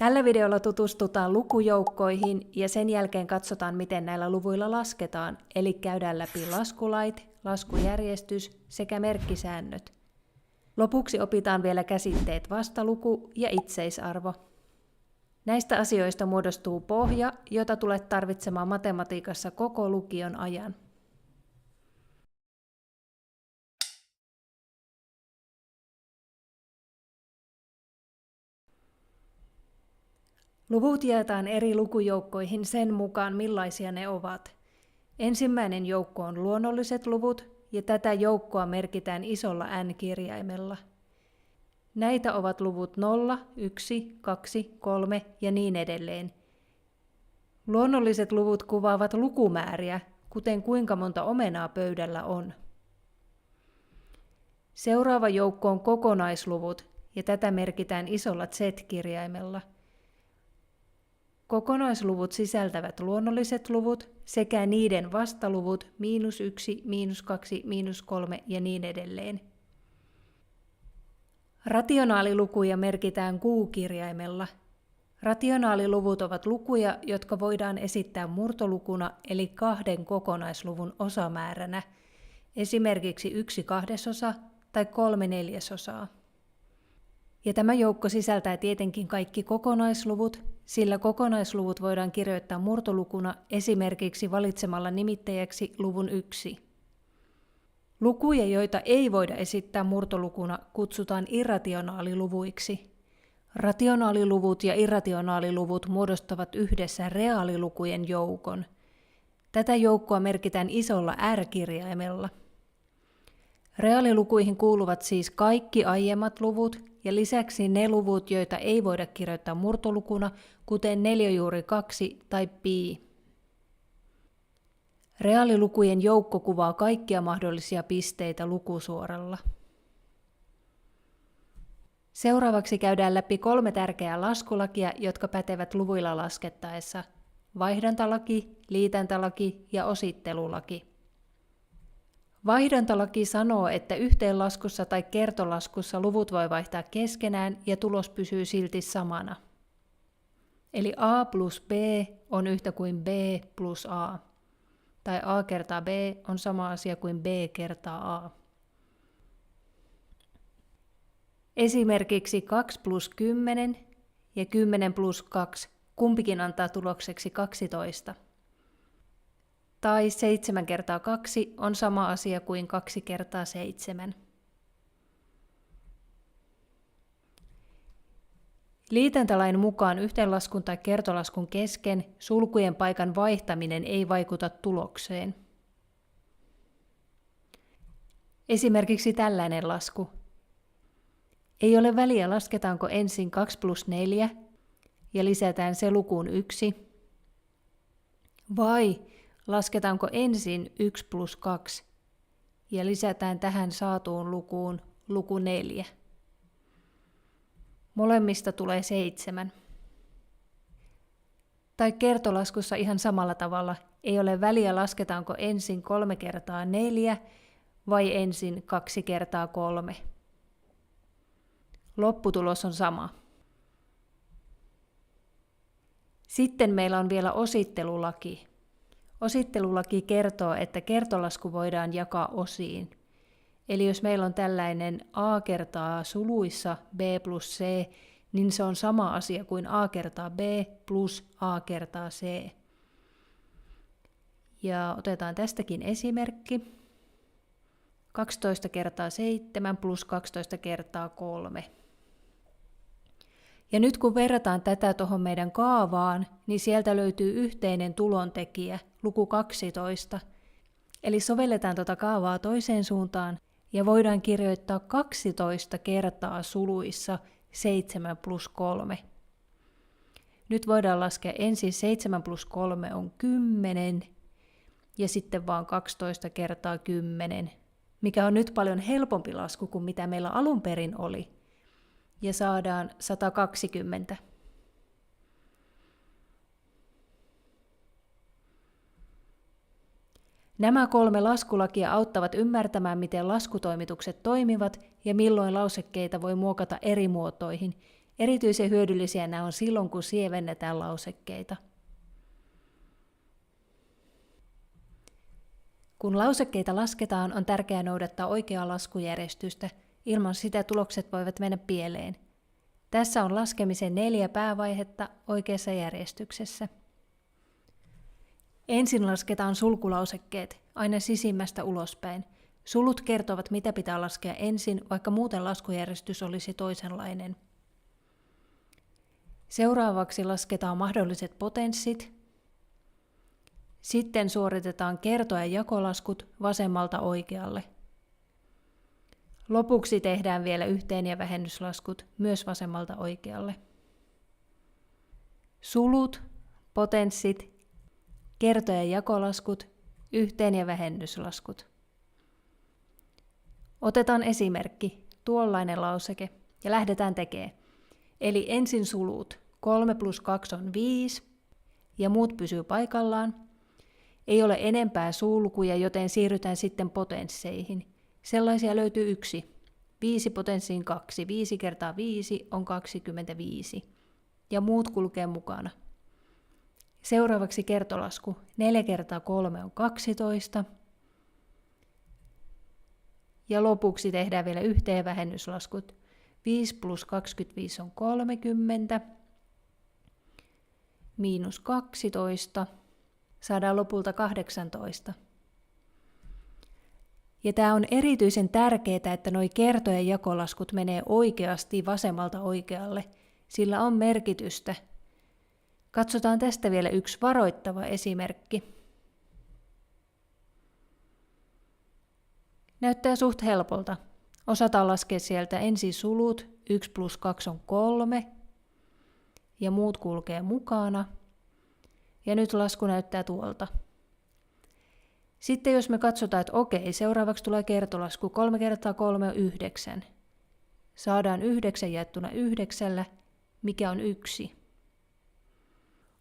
Tällä videolla tutustutaan lukujoukkoihin ja sen jälkeen katsotaan, miten näillä luvuilla lasketaan, eli käydään läpi laskulait, laskujärjestys sekä merkkisäännöt. Lopuksi opitaan vielä käsitteet vastaluku ja itseisarvo. Näistä asioista muodostuu pohja, jota tulet tarvitsemaan matematiikassa koko lukion ajan. Luvut jaetaan eri lukujoukkoihin sen mukaan, millaisia ne ovat. Ensimmäinen joukko on luonnolliset luvut, ja tätä joukkoa merkitään isolla N-kirjaimella. Näitä ovat luvut 0, 1, 2, 3 ja niin edelleen. Luonnolliset luvut kuvaavat lukumääriä, kuten kuinka monta omenaa pöydällä on. Seuraava joukko on kokonaisluvut, ja tätä merkitään isolla Z-kirjaimella. Kokonaisluvut sisältävät luonnolliset luvut sekä niiden vastaluvut -1, -2, -3 ja niin edelleen. Rationaalilukuja merkitään Q-kirjaimella. Rationaaliluvut ovat lukuja, jotka voidaan esittää murtolukuna eli 2 kokonaisluvun osamääränä, esimerkiksi 1/2 tai 3/4. Ja tämä joukko sisältää tietenkin kaikki kokonaisluvut, sillä kokonaisluvut voidaan kirjoittaa murtolukuna esimerkiksi valitsemalla nimittäjäksi luvun 1. Lukuja, joita ei voida esittää murtolukuna, kutsutaan irrationaaliluvuiksi. Rationaaliluvut ja irrationaaliluvut muodostavat yhdessä reaalilukujen joukon. Tätä joukkoa merkitään isolla R-kirjaimella. Reaalilukuihin kuuluvat siis kaikki aiemmat luvut ja lisäksi ne luvut, joita ei voida kirjoittaa murtolukuna, kuten 4/2 tai pi. Reaalilukujen joukko kuvaa kaikkia mahdollisia pisteitä lukusuoralla. Seuraavaksi käydään läpi 3 tärkeää laskulakia, jotka pätevät luvuilla laskettaessa: vaihdantalaki, liitäntalaki ja osittelulaki. Vaihdantalaki sanoo, että yhteenlaskussa tai kertolaskussa luvut voi vaihtaa keskenään ja tulos pysyy silti samana. Eli a plus b on yhtä kuin b plus a. Tai a kertaa b on sama asia kuin b kertaa a. Esimerkiksi 2 plus 10 ja 10 plus 2 kumpikin antaa tulokseksi 12. Tai 7 kertaa 2 on sama asia kuin 2 kertaa 7. Liitäntälain mukaan yhteenlaskun tai kertolaskun kesken sulkujen paikan vaihtaminen ei vaikuta tulokseen. Esimerkiksi tällainen lasku. Ei ole väliä, lasketaanko ensin 2 plus 4 ja lisätään se lukuun 1, vai lasketaanko ensin 1 plus 2 ja lisätään tähän saatuun lukuun luku 4. Molemmista tulee 7. Tai kertolaskussa ihan samalla tavalla. Ei ole väliä, lasketaanko ensin 3 kertaa 4 vai ensin 2 kertaa 3. Lopputulos on sama. Sitten meillä on vielä osittelulaki. Osittelulaki kertoo, että kertolasku voidaan jakaa osiin. Eli jos meillä on tällainen a kertaa suluissa b plus c, niin se on sama asia kuin a kertaa b plus a kertaa c. Ja otetaan tästäkin esimerkki. 12 kertaa 7 plus 12 kertaa 3. Ja nyt kun verrataan tätä tuohon meidän kaavaan, niin sieltä löytyy yhteinen tulontekijä, luku 12. Eli sovelletaan tuota kaavaa toiseen suuntaan ja voidaan kirjoittaa 12 kertaa suluissa 7 plus 3. Nyt voidaan laskea ensin 7 plus 3 on 10 ja sitten vaan 12 kertaa 10, mikä on nyt paljon helpompi lasku kuin mitä meillä alun perin oli. Ja saadaan 120. Nämä 3 laskulakia auttavat ymmärtämään, miten laskutoimitukset toimivat ja milloin lausekkeita voi muokata eri muotoihin, Erityisen hyödyllisiä nämä on silloin, kun sievennetään lausekkeita. Kun lausekkeita lasketaan, on tärkeää noudattaa oikeaa laskujärjestystä. Ilman sitä tulokset voivat mennä pieleen. Tässä on laskemisen 4 päävaihetta oikeassa järjestyksessä. Ensin lasketaan sulkulausekkeet, aina sisimmästä ulospäin. Sulut kertovat, mitä pitää laskea ensin, vaikka muuten laskujärjestys olisi toisenlainen. Seuraavaksi lasketaan mahdolliset potenssit. Sitten suoritetaan kerto- ja jakolaskut vasemmalta oikealle. Lopuksi tehdään vielä yhteen- ja vähennyslaskut myös vasemmalta oikealle. Sulut, potenssit, kerto- ja jakolaskut, yhteen- ja vähennyslaskut. Otetaan esimerkki, tuollainen lauseke, ja lähdetään tekemään. Eli ensin sulut, 3 + 2 on 5, ja muut pysyy paikallaan. Ei ole enempää sulkuja, joten siirrytään sitten potensseihin. Sellaisia löytyy 1. 5 potenssiin 2. 5 × 5 on 25. Ja muut kulkee mukana. Seuraavaksi kertolasku. 4 × 3 on 12. Ja lopuksi tehdään vielä yhteen- ja vähennyslaskut. 5 + 25 on 30. Miinus 12. Saadaan lopulta 18. Ja tämä on erityisen tärkeää, että nuo kerto- ja jakolaskut menee oikeasti vasemmalta oikealle. Sillä on merkitystä. Katsotaan tästä vielä yksi varoittava esimerkki. Näyttää suht helpolta. Osataan laskea sieltä ensin sulut, 1 + 2 on 3, ja muut kulkee mukana. Ja nyt lasku näyttää tuolta. Sitten jos me katsotaan, että okei, seuraavaksi tulee kertolasku, 3 × 3 on 9. Saadaan 9 jaettuna 9, mikä on 1.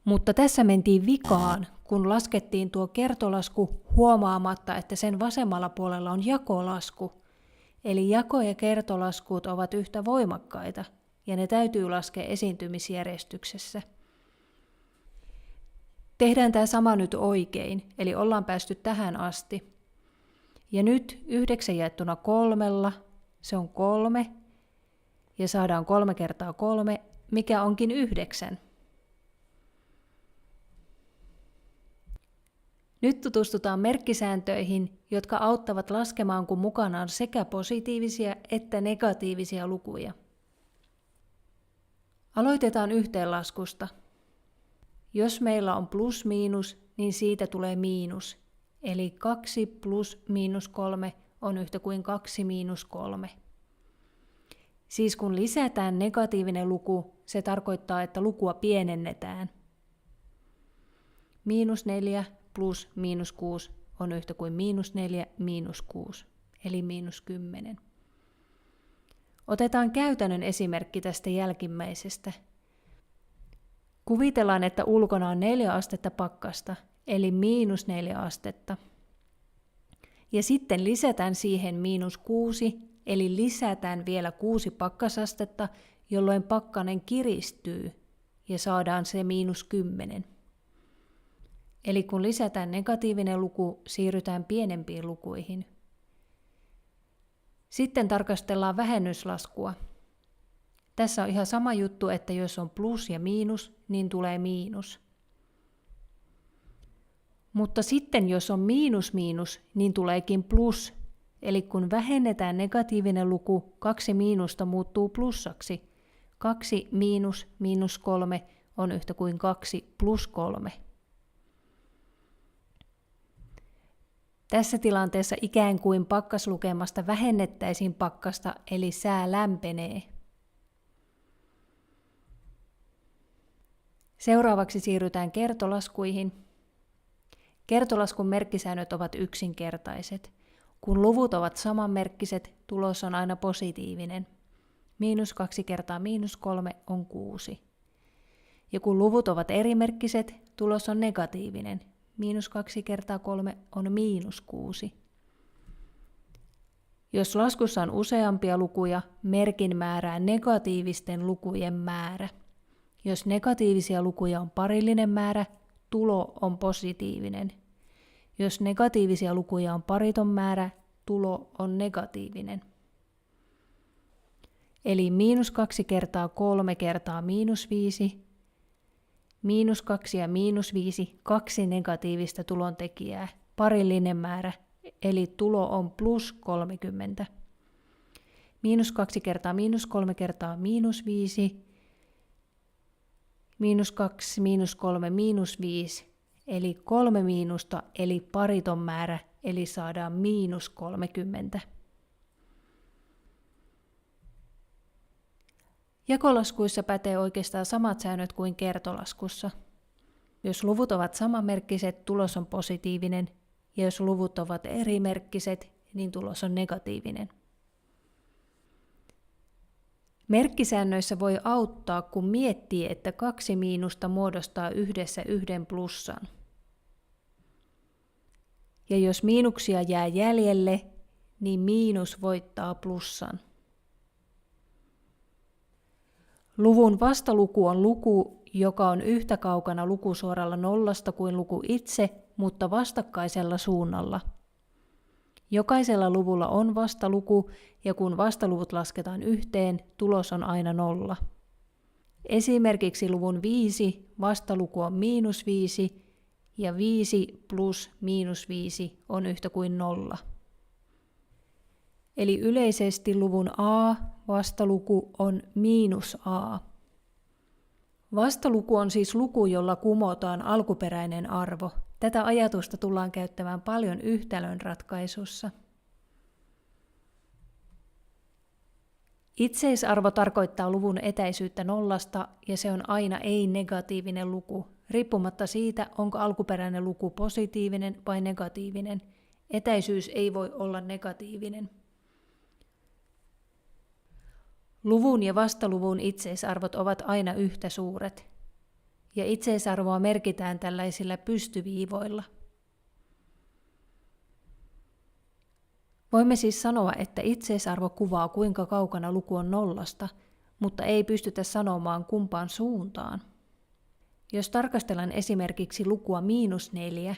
Mutta tässä mentiin vikaan, kun laskettiin tuo kertolasku huomaamatta, että sen vasemmalla puolella on jakolasku. Eli jako- ja kertolaskut ovat yhtä voimakkaita, ja ne täytyy laskea esiintymisjärjestyksessä. Tehdään tämä sama nyt oikein, eli ollaan päästy tähän asti. Ja nyt 9 jaettuna 3, se on 3, ja saadaan 3 × 3, mikä onkin 9. Nyt tutustutaan merkkisääntöihin, jotka auttavat laskemaan, kun mukana on sekä positiivisia että negatiivisia lukuja. Aloitetaan yhteenlaskusta. Jos meillä on plus-miinus, niin siitä tulee miinus. Eli 2 + -3 on yhtä kuin 2 - 3. Siis kun lisätään negatiivinen luku, se tarkoittaa, että lukua pienennetään. -4 + -6 on yhtä kuin -4 - 6, eli -10. Otetaan käytännön esimerkki tästä jälkimmäisestä. Kuvitellaan, että ulkona on 4 astetta pakkasta, eli -4 astetta. Ja sitten lisätään siihen -6, eli lisätään vielä 6 pakkasastetta, jolloin pakkanen kiristyy ja saadaan se -10. Eli kun lisätään negatiivinen luku, siirrytään pienempiin lukuihin. Sitten tarkastellaan vähennyslaskua. Tässä on ihan sama juttu, että jos on plus ja miinus, niin tulee miinus. Mutta sitten jos on miinus miinus, niin tuleekin plus. Eli kun vähennetään negatiivinen luku, 2 miinusta muuttuu plussaksi. 2 - -3 on yhtä kuin 2 + 3. Tässä tilanteessa ikään kuin pakkaslukemasta vähennettäisiin pakkasta, eli sää lämpenee. Seuraavaksi siirrytään kertolaskuihin. Kertolaskun merkkisäännöt ovat yksinkertaiset. Kun luvut ovat samanmerkkiset, tulos on aina positiivinen. -2 × -3 on 6. Ja kun luvut ovat erimerkkiset, tulos on negatiivinen. -2 × 3 on -6. Jos laskussa on useampia lukuja, merkin määrää negatiivisten lukujen määrä. Jos negatiivisia lukuja on parillinen määrä, tulo on positiivinen. Jos negatiivisia lukuja on pariton määrä, tulo on negatiivinen. Eli -2 kertaa 3 kertaa -5, -2 ja -5, 2 negatiivista tulontekijää, parillinen määrä, eli tulo on +30. -2 kertaa -3 kertaa -5, -2, -3, -5, eli 3 miinusta, eli pariton määrä, eli saadaan -30. Jakolaskuissa pätee oikeastaan samat säännöt kuin kertolaskussa. Jos luvut ovat samanmerkkiset, tulos on positiivinen, ja jos luvut ovat erimerkkiset, niin tulos on negatiivinen. Merkkisäännöissä voi auttaa, kun miettii, että 2 miinusta muodostaa yhdessä 1 plussan. Ja jos miinuksia jää jäljelle, niin miinus voittaa plussan. Luvun vastaluku on luku, joka on yhtä kaukana lukusuoralla nollasta kuin luku itse, mutta vastakkaisella suunnalla. Jokaisella luvulla on vastaluku, ja kun vastaluvut lasketaan yhteen, tulos on aina 0. Esimerkiksi luvun 5 vastaluku on -5, ja 5 plus -5 on yhtä kuin 0. Eli yleisesti luvun a vastaluku on -a. Vastaluku on siis luku, jolla kumotaan alkuperäinen arvo. Tätä ajatusta tullaan käyttämään paljon yhtälön ratkaisussa. Itseisarvo tarkoittaa luvun etäisyyttä nollasta, ja se on aina ei-negatiivinen luku, riippumatta siitä, onko alkuperäinen luku positiivinen vai negatiivinen. Etäisyys ei voi olla negatiivinen. Luvun ja vastaluvun itseisarvot ovat aina yhtä suuret, ja itseisarvoa merkitään tällaisilla pystyviivoilla. Voimme siis sanoa, että itseisarvo kuvaa kuinka kaukana luku on nollasta, mutta ei pystytä sanomaan kumpaan suuntaan. Jos tarkastellaan esimerkiksi lukua -4,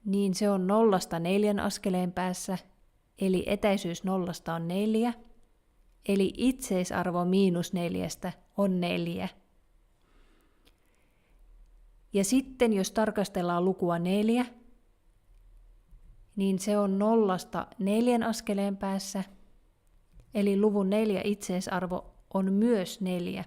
niin se on nollasta 4 askeleen päässä, eli etäisyys nollasta on 4, eli itseisarvo -4 on 4. Ja sitten jos tarkastellaan lukua 4, niin se on nollasta 4 askeleen päässä, eli luvun 4 itseisarvo on myös 4.